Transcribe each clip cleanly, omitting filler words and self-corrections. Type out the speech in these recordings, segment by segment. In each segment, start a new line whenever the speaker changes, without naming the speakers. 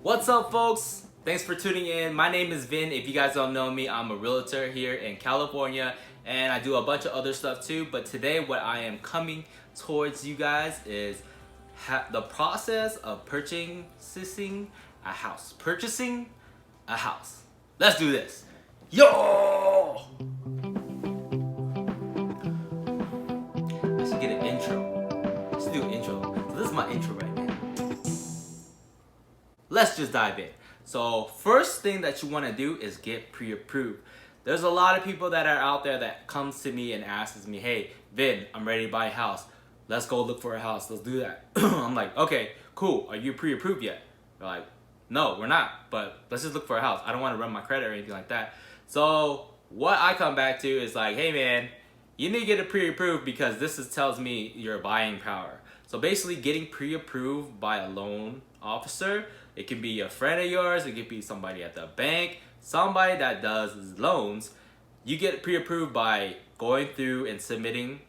What's up, folks? Thanks for tuning in. My name is Vin. If you guys don't know me, I'm a realtor here in California, and I do a bunch of other stuff too. But today, what I am coming towards you guys is the process of purchasing a house. Purchasing a house. Let's do this. Yo! I should get an intro. I should do an intro. So this is my intro right now. Let's just dive in. So first thing that you want to do is get pre-approved. There's a lot of people that are out there that comes to me and asks me, hey, Vin, I'm ready to buy a house. Let's go look for a house. Let's do that. I'm like, okay, cool. Are you pre-approved yet? They're like, no, we're not, but let's just look for a house. I don't want to run my credit or anything like that. So what I come back to is like, hey man, you need to get it pre-approved because tells me your buying power. So basically getting pre-approved by a loan officer, it can be a friend of yours, it could be somebody at the bank, somebody that does loans. You get pre-approved by going through and submitting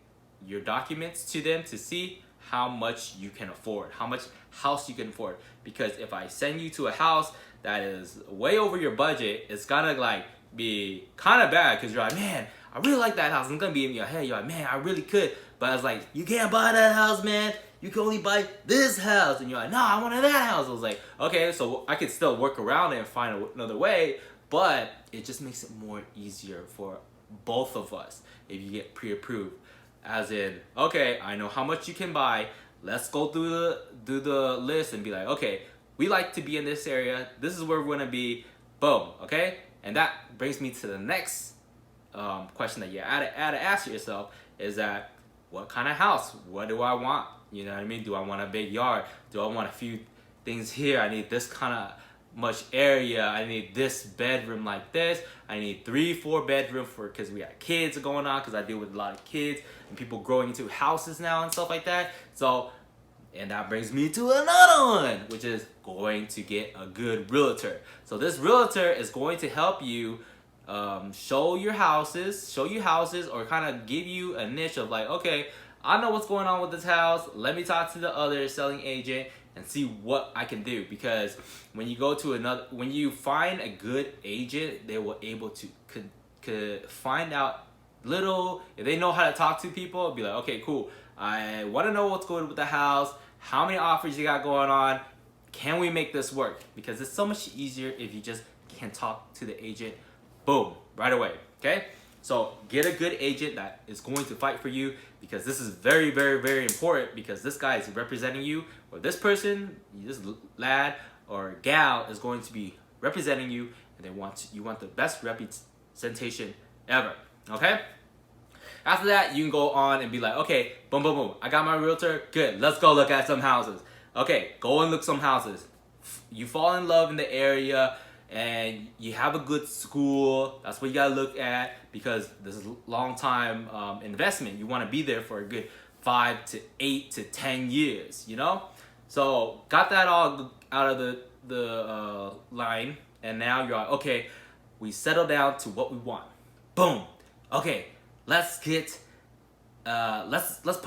your documents to them to see how much you can afford, how much house you can afford. Because if I send you to a house that is way over your budget, it's gonna like be kind of bad because you're like, man, I really like that house. It's gonna be in your head. You're like, man, I really could. But it's like, you can't buy that house, man. You can only buy this house. And you're like, no, I wanted that house. I was like, okay, so I could still work around it and find another way, but it just makes it more easier for both of us if you get pre-approved. As in, okay, I know how much you can buy. Let's go through the list and be like, okay, we like to be in this area. This is where we're gonna be. Boom, okay? And that brings me to the next question that you gotta ask yourself is that, what kind of house? What do I want? You know what I mean? Do I want a big yard? Do I want a few things here? I need this kind of much area. I need this bedroom like this. I need 3-4 bedroom because we got kids going on, because I deal with a lot of kids and people growing into houses now and stuff like that. So, and that brings me to another one, which is going to get a good realtor. So this realtor is going to help you show you houses or kind of give you a niche of like, okay, I know what's going on with this house. Let me talk to the other selling agent and see what I can do. Because when you go to when you find a good agent, they will able to could find out if they know how to talk to people, be like, okay, cool. I want to know what's going on with the house. How many offers you got going on? Can we make this work? Because it's so much easier if you just can talk to the agent, boom, right away, okay? So get a good agent that is going to fight for you, because this is very, very, very important, because this guy is representing you, or this person, this lad or gal is going to be representing you, and you want the best representation ever, okay? After that, you can go on and be like, okay, boom, boom, boom. I got my realtor, good, let's go look at some houses. Okay, go and look some houses. You fall in love in the area, and you have a good school. That's what you gotta look at, because this is a long time investment. You wanna be there for a good 5 to 8 to 10 years, you know? So got that all out of the line, and now you're like, okay, we settle down to what we want. Boom. Okay, let's put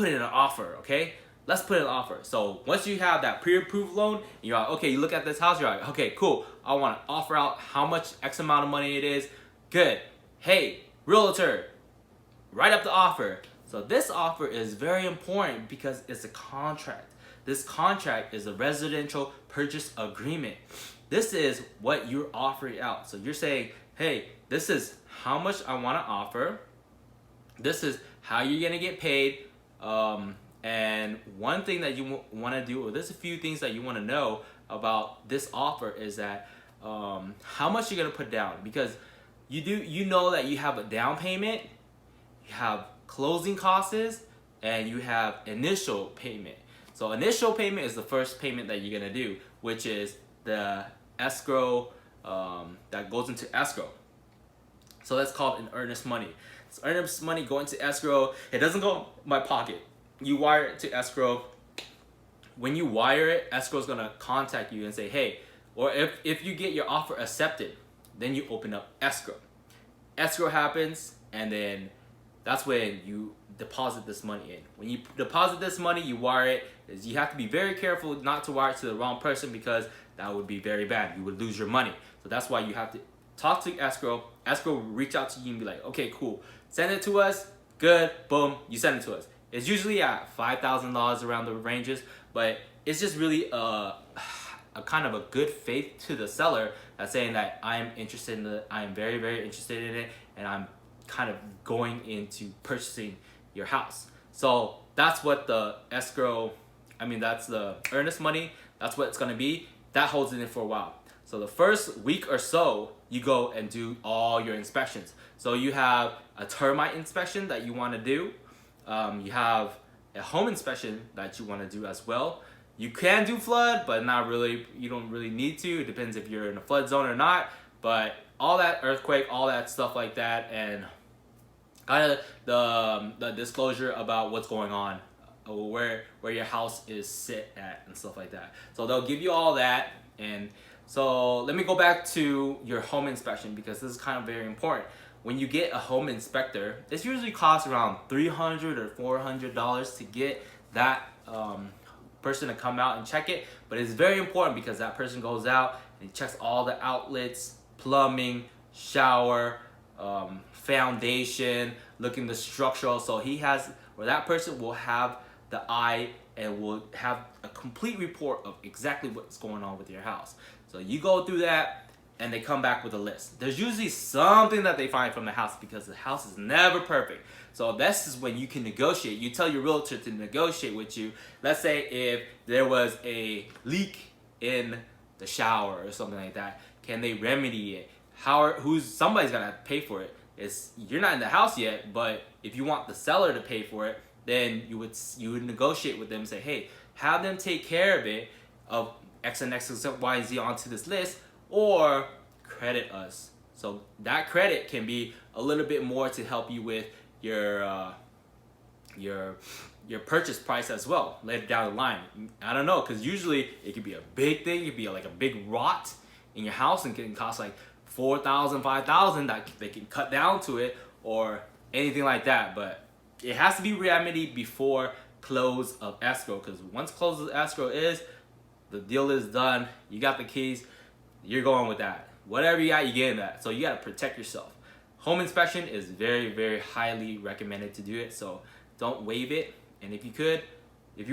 in an offer, okay? Let's put in an offer. So once you have that pre-approved loan, you're like, okay, you look at this house, you're like, okay, cool. I want to offer out how much X amount of money it is. Good. Hey, realtor, write up the offer. So this offer is very important because it's a contract. This contract is a residential purchase agreement. This is what you're offering out. So you're saying, hey, this is how much I want to offer. This is how you're going to get paid. And one thing that you want to do, or there's a few things that you want to know about this offer, is that how much you're going to put down. Because you know that you have a down payment, you have closing costs, and you have initial payment. So initial payment is the first payment that you're going to do, which is the escrow that goes into escrow. So that's called an earnest money. It's earnest money going to escrow. It doesn't go in my pocket. You wire it to escrow. When you wire it, escrow is gonna contact you and say, hey, or if you get your offer accepted, then you open up escrow. Escrow happens, and then that's when you deposit this money in. When you deposit this money, you wire it. You have to be very careful not to wire it to the wrong person, because that would be very bad. You would lose your money. So that's why you have to talk to escrow. Escrow will reach out to you and be like, okay, cool, send it to us. Good, boom, you send it to us. It's usually at $5,000 around the ranges, but it's just really a kind of a good faith to the seller that's saying that I'm interested in it, I'm very, very interested in it, and I'm kind of going into purchasing your house. So that's what the escrow, that's the earnest money, that's what it's gonna be. That holds it in for a while. So the first week or so, you go and do all your inspections. So you have a termite inspection that you wanna do. You have a home inspection that you wanna do as well. You can do flood, but not really. You don't really need to. It depends if you're in a flood zone or not. But all that earthquake, all that stuff like that, and kind of the disclosure about what's going on, where your house is sit at and stuff like that. So they'll give you all that. And so let me go back to your home inspection, because this is kind of very important. When you get a home inspector, this usually costs around $300 or $400 to get that person to come out and check it. But it's very important, because that person goes out and he checks all the outlets, plumbing, shower, foundation, looking the structural. So that person will have the eye and will have a complete report of exactly what's going on with your house. So you go through that and they come back with a list. There's usually something that they find from the house, because the house is never perfect. So this is when you can negotiate. You tell your realtor to negotiate with you. Let's say if there was a leak in the shower or something like that, can they remedy it? Somebody's gonna pay for it. You're not in the house yet, but if you want the seller to pay for it, then you would negotiate with them and say, hey, have them take care of it, of X and X, Y, and Z onto this list, or credit us. So that credit can be a little bit more to help you with your purchase price as well later down the line. I don't know, because usually it could be a big thing. It could be like a big rot in your house and can cost like $4,000, $5,000 that they can cut down to it, or anything like that. But it has to be remedied before close of escrow, because once close of escrow the deal is done, you got the keys, you're going with that. Whatever you got, you getting that. So you got to protect yourself. Home inspection is very, very highly recommended to do it. So don't waive it. And if you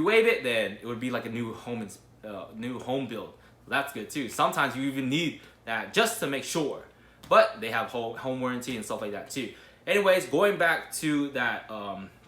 waive it, then it would be like a new home build. That's good too. Sometimes you even need that just to make sure. But they have home warranty and stuff like that too. Anyways, going back to that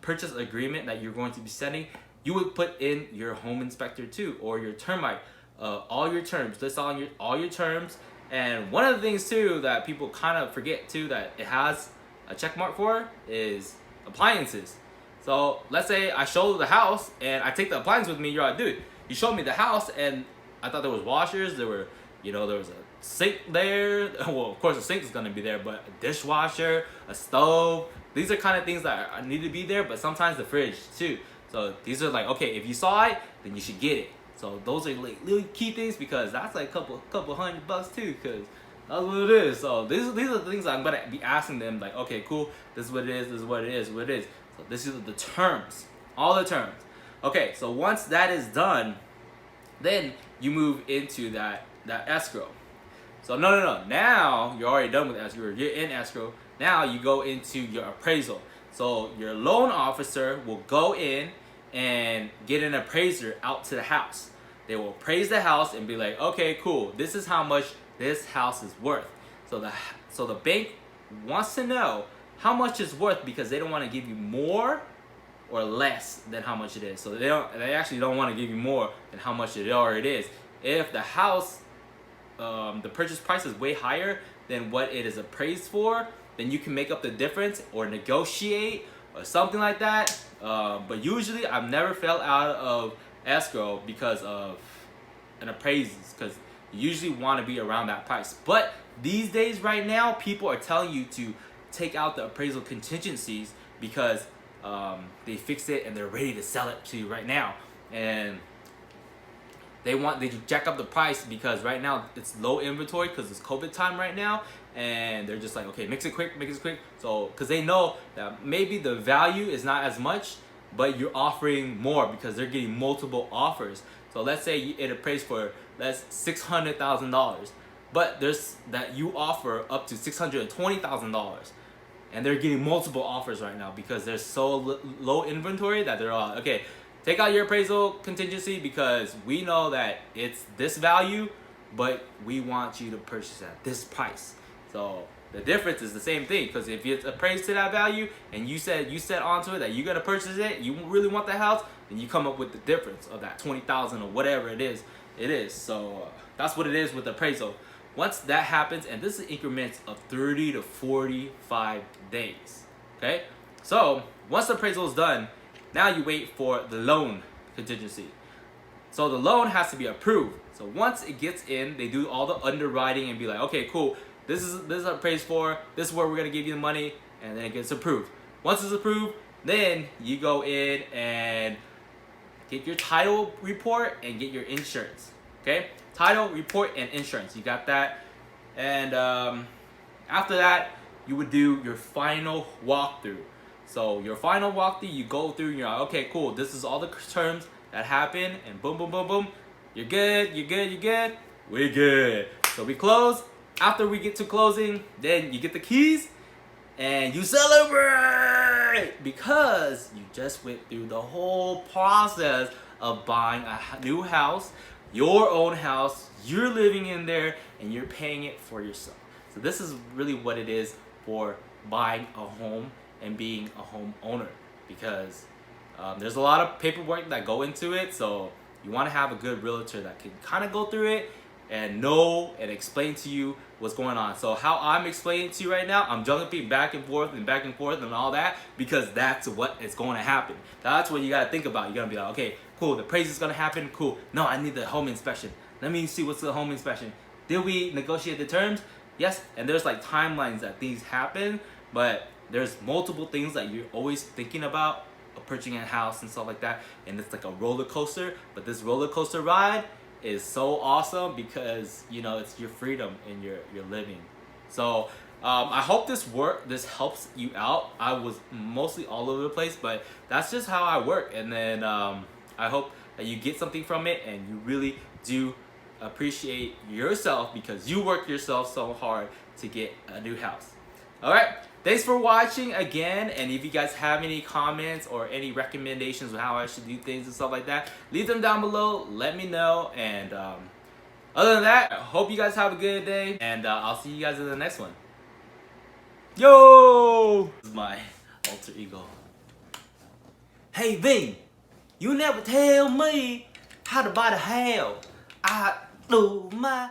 purchase agreement that you're going to be sending, you would put in your home inspector too, or your termite, all your terms. List all your terms. And one of the things too that people kind of forget too that it has a check mark for is appliances. So let's say I show the house and I take the appliance with me. You're like, dude, you showed me the house and I thought there was washers, there was a sink there. Well, of course the sink is gonna be there, but a dishwasher, a stove. These are kind of things that need to be there, but sometimes the fridge too. So these are like, okay, if you saw it, then you should get it. So those are like little key things, because that's like a couple $100 too, because that's what it is. So these are the things I'm gonna be asking them, like, okay, cool, this is what it is, this is what it is, what it is. So this is the terms, all the terms. Okay, so once that is done, then you move into that escrow. So no. Now you're already done with escrow. You're in escrow. Now you go into your appraisal. So your loan officer will go in and get an appraiser out to the house. They will appraise the house and be like, okay, cool, this is how much this house is worth. So the bank wants to know how much it's worth, because they don't want to give you more or less than how much it is. So they actually don't want to give you more than how much it already is. If the house, the purchase price is way higher than what it is appraised for, then you can make up the difference or negotiate or something like that. But usually I've never fell out of escrow because of an appraisal, because you usually want to be around that price. But these days right now, people are telling you to take out the appraisal contingencies, because they fixed it and they're ready to sell it to you right now. And they jack up the price because right now it's low inventory because it's COVID time right now, and they're just like, okay, mix it quick. So because they know that maybe the value is not as much, but you're offering more because they're getting multiple offers. So let's say it appraised for $600,000, but there's that you offer up to $620,000, and they're getting multiple offers right now because there's so low inventory that they're all okay. Take out your appraisal contingency because we know that it's this value, but we want you to purchase at this price. So the difference is the same thing, because if it's appraised to that value and you set onto it that you're gonna purchase it, you really want the house, then you come up with the difference of that 20,000 or whatever it is. So that's what it is with appraisal. Once that happens, and this is increments of 30 to 45 days. Okay, so once the appraisal is done, now you wait for the loan contingency. So the loan has to be approved. So once it gets in, they do all the underwriting and be like, okay, cool, this is appraised for, this is where we're gonna give you the money, and then it gets approved. Once it's approved, then you go in and get your title report and get your insurance. Okay, title report and insurance, you got that. And after that, you would do your final walkthrough. So your final walkthrough, you go through and you're like, okay, cool, this is all the terms that happen, and boom, boom, boom, boom. You're good. We're good. So we close. After we get to closing, then you get the keys and you celebrate because you just went through the whole process of buying a new house, your own house, you're living in there, and you're paying it for yourself. So this is really what it is for buying a home and being a homeowner, because there's a lot of paperwork that go into it. So you want to have a good realtor that can kind of go through it and know and explain to you what's going on. So how I'm explaining to you right now, I'm jumping back and forth and all that, because that's what is going to happen. That's what you got to think about. You're going to be like, okay, cool, the appraisal is going to happen, cool. No, I need the home inspection. Let me see what's the home inspection. Did we negotiate the terms? Yes. And there's like timelines that things happen, but there's multiple things that you're always thinking about purchasing a house and stuff like that, and it's like a roller coaster. But this roller coaster ride is so awesome because, you know, it's your freedom and your living. So I hope this helps you out. I was mostly all over the place, but that's just how I work. And then I hope that you get something from it and you really do appreciate yourself, because you work yourself so hard to get a new house. All right, thanks for watching again, and if you guys have any comments or any recommendations on how I should do things and stuff like that, leave them down below, let me know. And other than that, I hope you guys have a good day, and I'll see you guys in the next one. Yo! This is my alter ego. Hey Vin, you never tell me how to buy the house. I do my